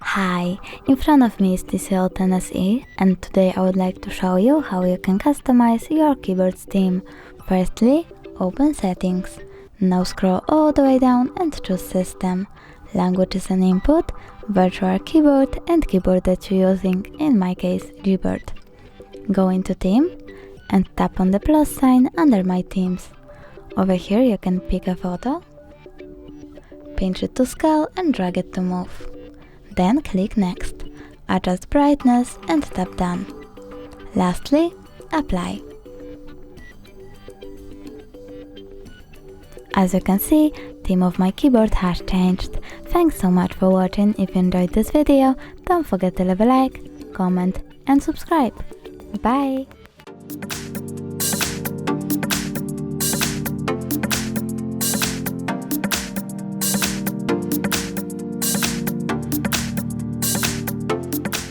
Hi, in front of me is TCL 10SE, and today I would like to show you how you can customize your keyboard's theme. Firstly, open Settings. Now scroll all the way down and choose System. Languages and input, virtual keyboard and keyboard that you're using, in my case Gboard. Go into Theme and tap on the plus sign under My Themes. Over here you can pick a photo, pinch it to scale and drag it to move. Then click Next, adjust brightness and tap Done. Lastly, Apply. As you can see, theme of my keyboard has changed. Thanks so much for watching. If you enjoyed this video, don't forget to leave a like, comment and subscribe. Bye!